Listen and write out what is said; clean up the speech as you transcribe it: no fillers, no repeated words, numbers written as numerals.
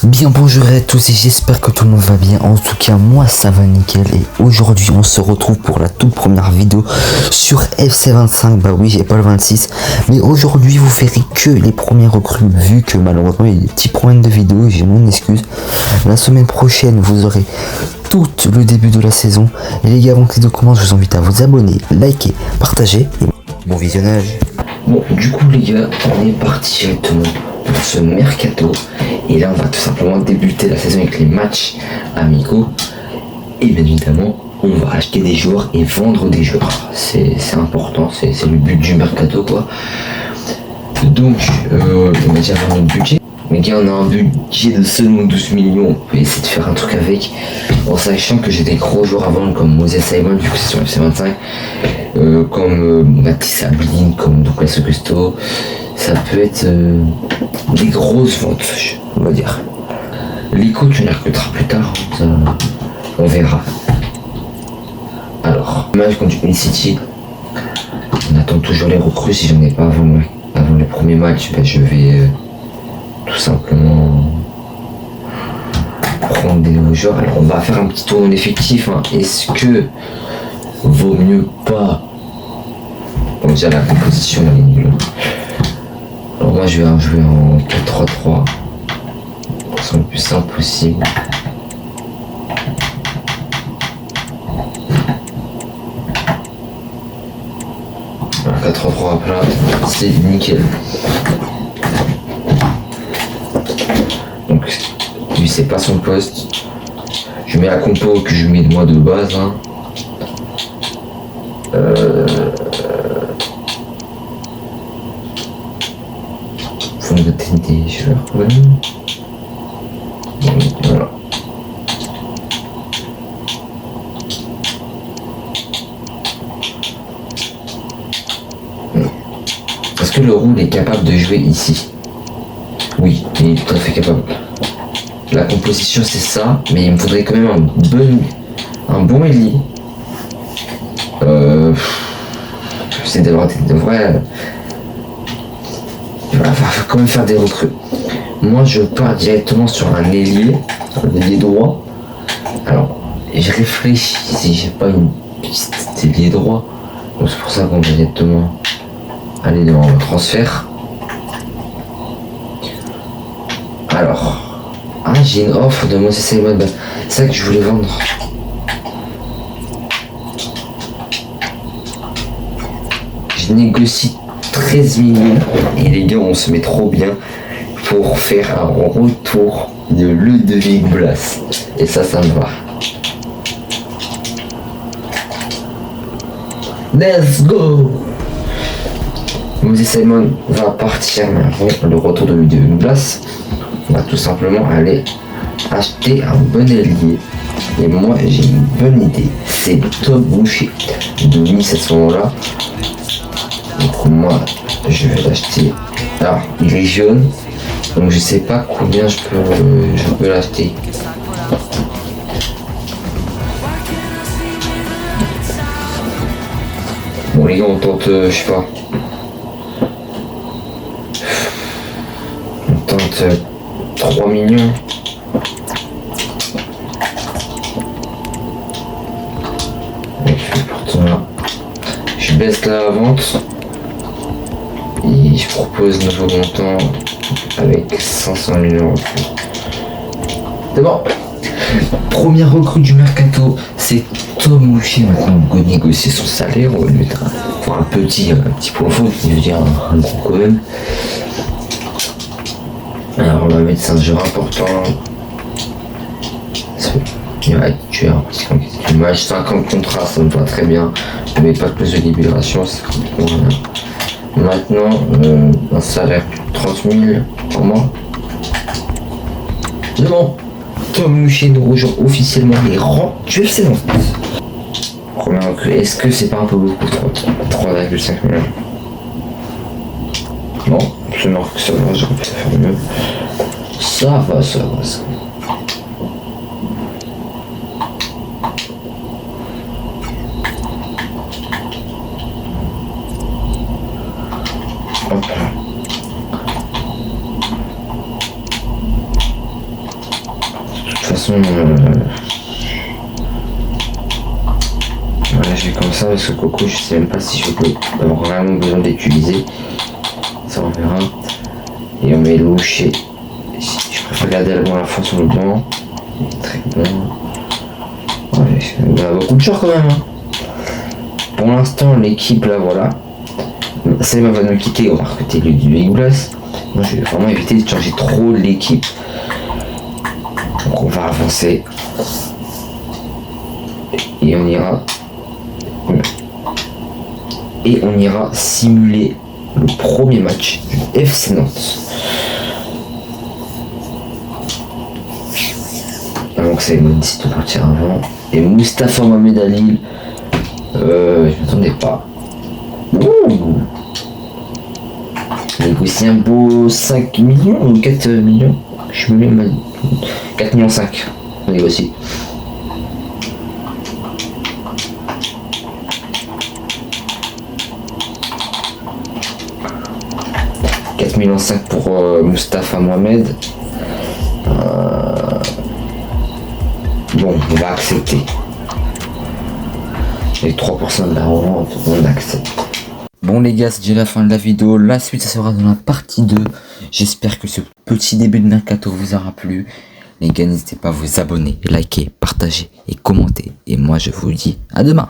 Bien bonjour à tous et j'espère que tout le monde va bien. En tout cas moi ça va nickel et aujourd'hui on se retrouve pour la toute première vidéo sur FC25. Bah oui, j'ai pas le 26, mais aujourd'hui vous verrez que les premières recrues vu que malheureusement il y a des petits problèmes de vidéo, j'ai mon excuse. La semaine prochaine vous aurez tout le début de la saison. Et les gars, avant que les deux commencent, je vous invite à vous abonner, liker, partager et bon visionnage. Bon, du coup les gars, on est parti directement pour ce mercato et là on va tout simplement débuter la saison avec les matchs amicaux et bien évidemment on va acheter des joueurs et vendre des joueurs, c'est important, c'est le but du mercato quoi. Donc on va dire notre budget. Les gars, on a un budget de seulement 12 millions, on peut essayer de faire un truc avec, en sachant que j'ai des gros joueurs à vendre comme Moses Simon, vu que c'est sur FC25, comme Matisse Ablin, comme Douglas Augusto. Ça peut être des grosses ventes, on va dire. Lico, tu les recruteras plus tard, ça, on verra. Alors, match contre Hull City, on attend toujours les recrues. Si j'en ai pas avant le premier match, ben, je vais tout simplement prendre des nouveaux joueurs. Alors on va faire un petit tour dans l'effectif, hein. Est-ce que vaut mieux pas, on dirait la composition elle est nulle. Alors moi je vais jouer en 4-3-3, c'est le plus simple possible. Alors 4-3-3 à plat, c'est nickel. Donc lui c'est pas son poste. Je mets la compo que je mets de moi de base, hein. Faut me donner des joueurs quand même. Voilà. Est-ce que le roule est capable de jouer ici? Oui, il est tout à fait capable. La composition c'est ça, mais il me faudrait quand même un bon ailier. C'est de vrai. Il va quand même faire des recrues. Moi je pars directement sur un ailier droit. Alors, je réfléchis si j'ai pas une piste d'ailier droit. Donc c'est pour ça qu'on va directement aller dans le transfert. Alors, j'ai une offre de Moses Simon, c'est ça que je voulais vendre. Je négocie 13 millions et les gars on se met trop bien pour faire un retour de Ludovic Blas. Et ça me va. Let's go! Moses Simon va partir, mais avant le retour de Ludovic Blas, on va tout simplement aller acheter un bon ailier. Et moi j'ai une bonne idée, c'est Tom Boucher de Nice à ce moment là. Donc moi je vais l'acheter. Alors il est jaune, donc je sais pas combien je peux l'acheter. Bon les gars on tente, je sais pas. On tente 3 millions. Je baisse la vente et je propose nouveau montant avec 500 000 euros. C'est bon. Première recrue du mercato, c'est Tom Boucher. Maintenant on peut négocier son salaire au lieu d'un un petit point faute, je veux dire un gros quand même. Alors on va mettre un joueur important. Il va être tueur parce qu'il m'a 50 contrats, ça me va très bien. Je mets pas plus de libération, c'est complètement rien. Maintenant, un salaire de 30 000 par mois. C'est bon. Tom Boucher nous rejoint officiellement les rangs du FC Nantes. Première recrue, est-ce que c'est pas un peu beaucoup 3,5 millions? Non, c'est marrant que ça va, j'aurais pu faire mieux. Ça va. façon, voilà, je vais comme ça parce que Coco, je sais même pas si je peux avoir vraiment besoin d'utiliser. Ça on verra. Et on met louche et je préfère garder la fois sur le blanc. Très bien. Ouais, il y a beaucoup de joueurs quand même. Hein. Pour l'instant, l'équipe là, voilà. Salema va nous quitter, on va recruter du Eagles. Moi, je vais vraiment éviter de changer trop l'équipe. Donc, on va avancer. Et on ira. Et on ira simuler le premier match du FC Nantes. Donc c'est une décision de partir avant. Et Moustapha Mohamed Alil. Je m'attendais pas. Ouh. Négocier un beau 5 millions ou 4 millions. Je me mets 4 millions 5. On négocie. $4,5 millions pour Moustapha Mohamed. Bon, on va accepter. Et 3% de la revente, on accepte. Bon les gars, c'est déjà la fin de la vidéo. La suite, ça sera dans la partie 2. J'espère que ce petit début de mercato vous aura plu. Les gars, n'hésitez pas à vous abonner, liker, partager et commenter. Et moi, je vous dis à demain.